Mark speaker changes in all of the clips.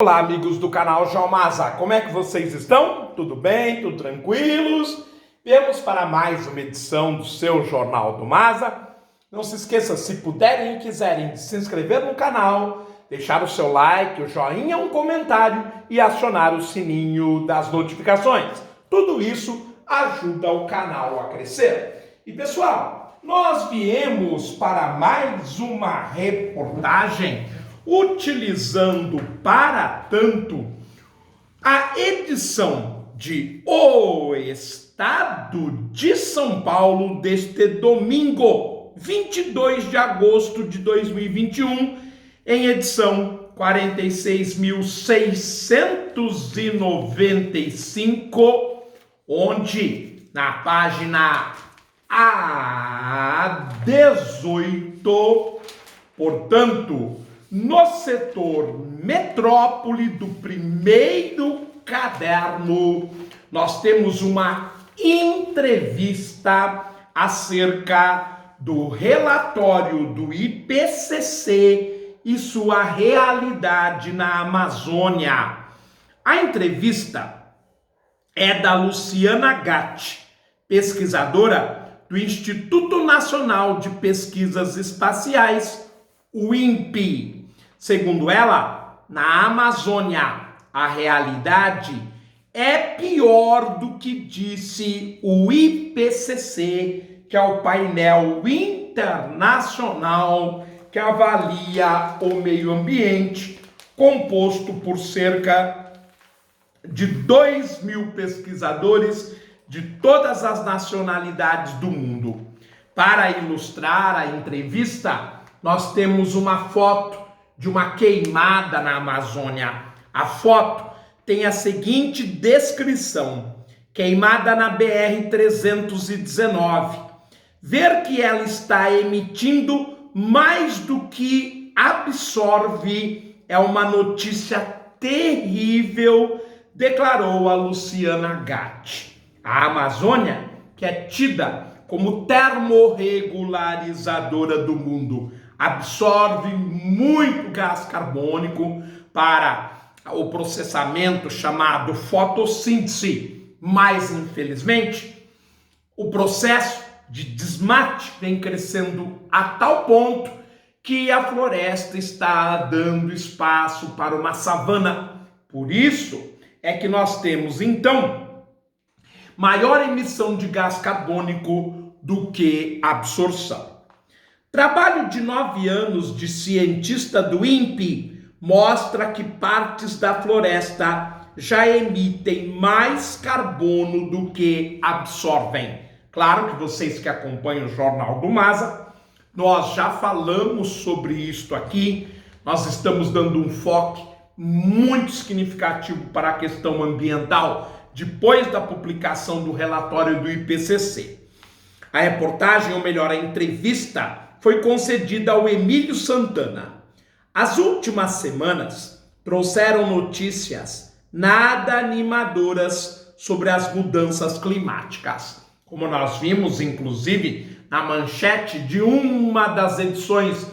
Speaker 1: Olá, amigos do canal Geomasa, como é que vocês estão? Tudo bem? Tudo tranquilos? Viemos para mais uma edição do seu Jornal do Masa. Não se esqueça, se puderem e quiserem, de se inscrever no canal, deixar o seu like, o joinha, um comentário e acionar o sininho das notificações. Tudo isso ajuda o canal a crescer. E pessoal, nós viemos para mais uma reportagem utilizando para tanto a edição de O Estado de São Paulo deste domingo, 22 de agosto de 2021, em edição 46.695, onde na página A18, portanto, no setor metrópole do primeiro caderno, nós temos uma entrevista acerca do relatório do IPCC e sua realidade na Amazônia. A entrevista é da Luciana Gatti, pesquisadora do Instituto Nacional de Pesquisas Espaciais, o INPE. Segundo ela, na Amazônia, a realidade é pior do que disse o IPCC, que é o painel internacional que avalia o meio ambiente, composto por cerca de 2.000 pesquisadores de todas as nacionalidades do mundo. Para ilustrar a entrevista, nós temos uma foto de uma queimada na Amazônia. A foto tem a seguinte descrição: queimada na BR-319. Ver que ela está emitindo mais do que absorve é uma notícia terrível, declarou a Luciana Gatti. A Amazônia, que é tida como termorregularizadora do mundo, absorve muito gás carbônico para o processamento chamado fotossíntese, mas infelizmente o processo de desmate vem crescendo a tal ponto que a floresta está dando espaço para uma savana. Por isso é que nós temos então maior emissão de gás carbônico do que absorção. Trabalho de 9 anos de cientista do INPE mostra que partes da floresta já emitem mais carbono do que absorvem. Claro que vocês que acompanham o Jornal do Masa, nós já falamos sobre isto aqui, nós estamos dando um foco muito significativo para a questão ambiental depois da publicação do relatório do IPCC. A reportagem, ou melhor, a entrevista, foi concedida ao Emílio Santana. As últimas semanas trouxeram notícias nada animadoras sobre as mudanças climáticas. Como nós vimos, inclusive, na manchete de uma das edições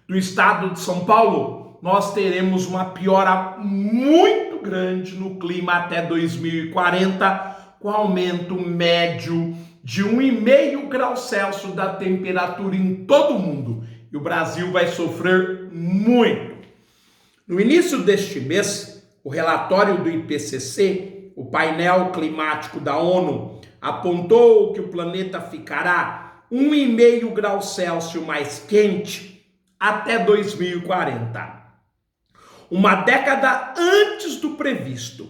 Speaker 1: do Estado de São Paulo, nós teremos uma piora muito grande no clima até 2040, com aumento médio de 1,5 graus Celsius da temperatura em todo o mundo. E o Brasil vai sofrer muito. No início deste mês, o relatório do IPCC, o painel climático da ONU, apontou que o planeta ficará 1,5 graus Celsius mais quente até 2040. Uma década antes do previsto.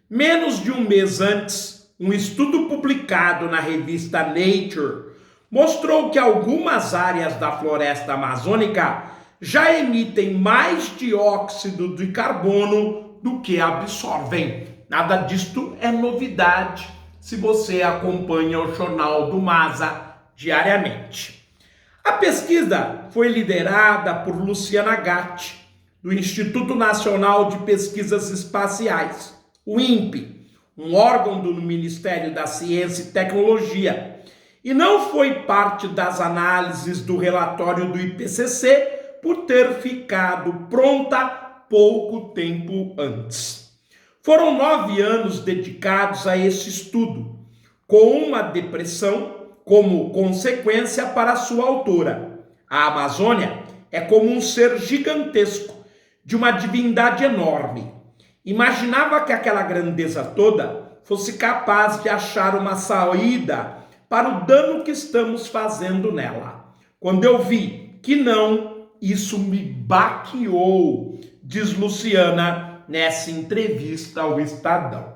Speaker 1: Menos de um mês antes, um estudo publicado na revista Nature mostrou que algumas áreas da floresta amazônica já emitem mais dióxido de carbono do que absorvem. Nada disto é novidade se você acompanha o Jornal do Masa diariamente. A pesquisa foi liderada por Luciana Gatti, do Instituto Nacional de Pesquisas Espaciais, o INPE, um órgão do Ministério da Ciência e Tecnologia, e não foi parte das análises do relatório do IPCC por ter ficado pronta pouco tempo antes. Foram 9 anos dedicados a esse estudo, com uma depressão como consequência para sua autora. A Amazônia é como um ser gigantesco, de uma divindade enorme. Imaginava que aquela grandeza toda fosse capaz de achar uma saída para o dano que estamos fazendo nela. Quando eu vi que não, isso me baqueou, diz Luciana nessa entrevista ao Estadão.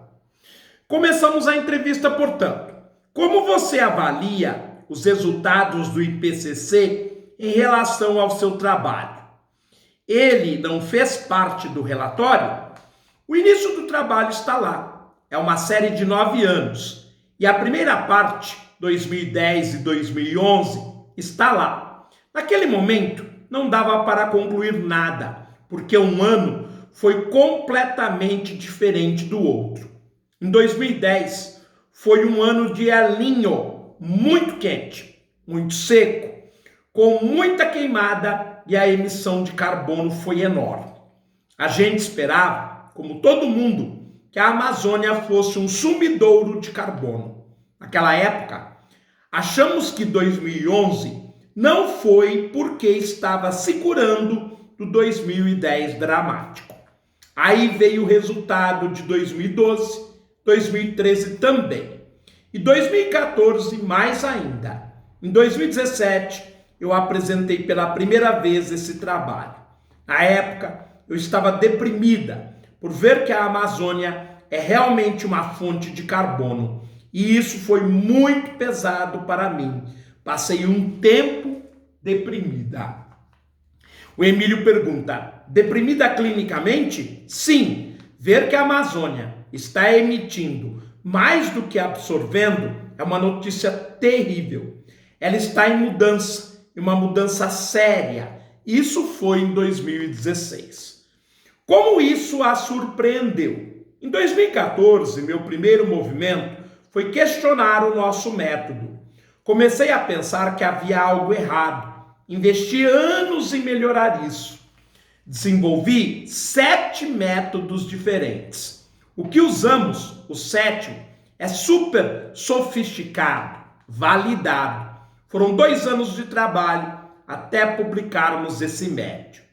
Speaker 1: Começamos a entrevista, portanto. Como você avalia os resultados do IPCC em relação ao seu trabalho? Ele não fez parte do relatório? O início do trabalho está lá. É uma série de 9 anos. E a primeira parte, 2010 e 2011, está lá. Naquele momento, não dava para concluir nada, porque um ano foi completamente diferente do outro. Em 2010, foi um ano de El Niño, muito quente, muito seco, com muita queimada, e a emissão de carbono foi enorme. A gente esperava, como todo mundo, que a Amazônia fosse um sumidouro de carbono. Naquela época, achamos que 2011 não foi porque estava se curando do 2010 dramático. Aí veio o resultado de 2012, 2013 também. E 2014 mais ainda. Em 2017, eu apresentei pela primeira vez esse trabalho. Na época, eu estava deprimida por ver que a Amazônia é realmente uma fonte de carbono. E isso foi muito pesado para mim. Passei um tempo deprimida. O Emílio pergunta, deprimida clinicamente? Sim, ver que a Amazônia está emitindo mais do que absorvendo é uma notícia terrível. Ela está em mudança. Uma mudança séria. Isso foi em 2016. Como isso a surpreendeu? Em 2014, meu primeiro movimento foi questionar o nosso método. Comecei a pensar que havia algo errado. Investi anos em melhorar isso. Desenvolvi 7 métodos diferentes. O que usamos, o 7º, é super sofisticado, validado. Foram 2 anos de trabalho até publicarmos esse método.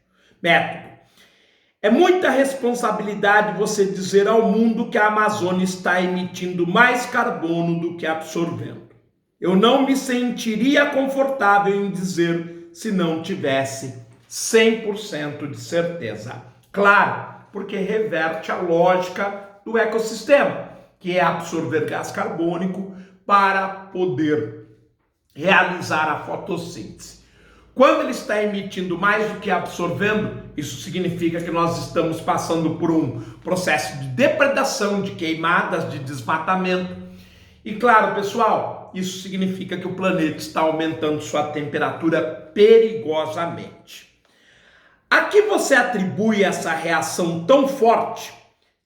Speaker 1: É muita responsabilidade você dizer ao mundo que a Amazônia está emitindo mais carbono do que absorvendo. Eu não me sentiria confortável em dizer se não tivesse 100% de certeza. Claro, porque reverte a lógica do ecossistema, que é absorver gás carbônico para poder realizar a fotossíntese. Quando ele está emitindo mais do que absorvendo, isso significa que nós estamos passando por um processo de depredação, de queimadas, de desmatamento. E claro, pessoal, isso significa que o planeta está aumentando sua temperatura perigosamente. A que você atribui essa reação tão forte?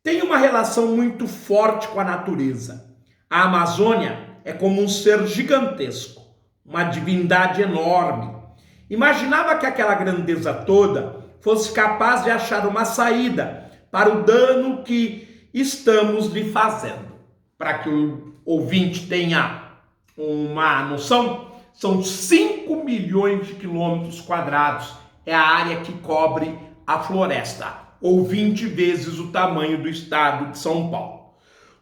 Speaker 1: Tem uma relação muito forte com a natureza. A Amazônia é como um ser gigantesco, uma divindade enorme. Imaginava que aquela grandeza toda fosse capaz de achar uma saída para o dano que estamos lhe fazendo. Para que o ouvinte tenha uma noção, são 5 milhões de quilômetros quadrados. É a área que cobre a floresta, ou 20 vezes o tamanho do estado de São Paulo.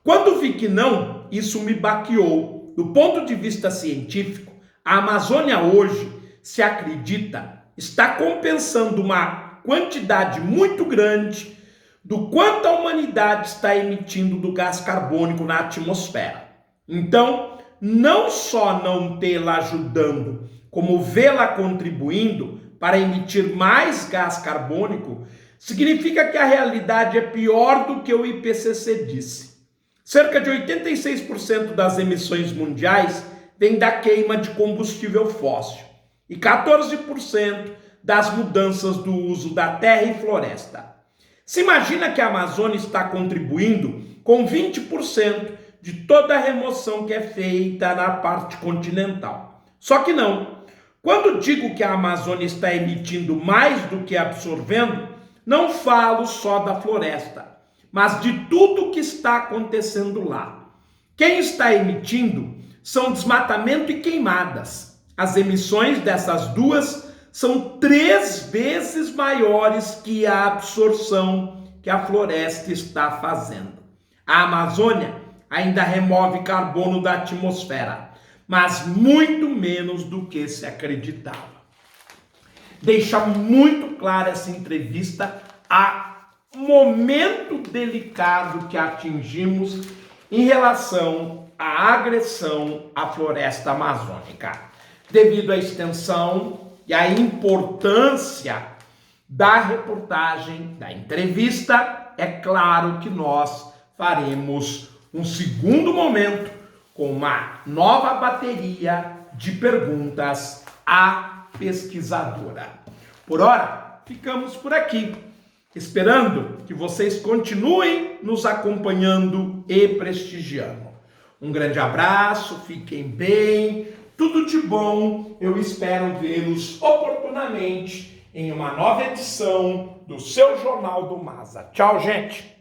Speaker 1: Quando vi que não, isso me baqueou. Do ponto de vista científico, a Amazônia hoje, se acredita, está compensando uma quantidade muito grande do quanto a humanidade está emitindo do gás carbônico na atmosfera. Então, não só não tê-la ajudando, como vê-la contribuindo para emitir mais gás carbônico, significa que a realidade é pior do que o IPCC disse. Cerca de 86% das emissões mundiais vem da queima de combustível fóssil e 14% das mudanças do uso da terra e floresta. Se imagina que a Amazônia está contribuindo com 20% de toda a remoção que é feita na parte continental. Só que não. Quando digo que a Amazônia está emitindo mais do que absorvendo, não falo só da floresta, mas de tudo o que está acontecendo lá. Quem está emitindo são desmatamento e queimadas. As emissões dessas duas são 3 vezes maiores que a absorção que a floresta está fazendo. A Amazônia ainda remove carbono da atmosfera, mas muito menos do que se acreditava. Deixa muito clara essa entrevista a momento delicado que atingimos em relação à agressão à floresta amazônica. Devido à extensão e à importância da reportagem, da entrevista, é claro que nós faremos um segundo momento com uma nova bateria de perguntas à pesquisadora. Por ora, ficamos por aqui, esperando que vocês continuem nos acompanhando e prestigiando. Um grande abraço, fiquem bem, tudo de bom. Eu espero vê-los oportunamente em uma nova edição do seu Jornal do Masa. Tchau, gente!